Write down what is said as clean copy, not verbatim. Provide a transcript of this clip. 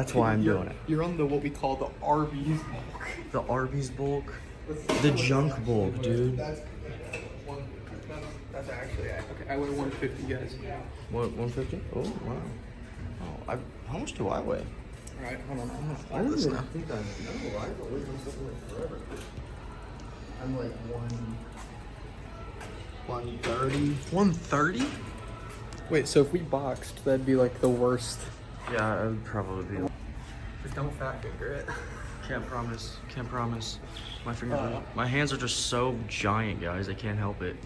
That's why I'm doing it. You're on the what we call the Arby's bulk. The Arby's bulk. The junk bulk, dude. That's actually okay. I weigh 150, guys. What, 150? Oh, wow. Oh, how much do I weigh? All right, hold on. I don't even think I know. I've been weighing something like forever. I'm like 130. 130? Wait, so if we boxed, that'd be like the worst. Yeah, it would probably be. Just don't fat finger it. Can't promise. Can't promise. My fingers, my hands are just so giant, guys. I can't help it.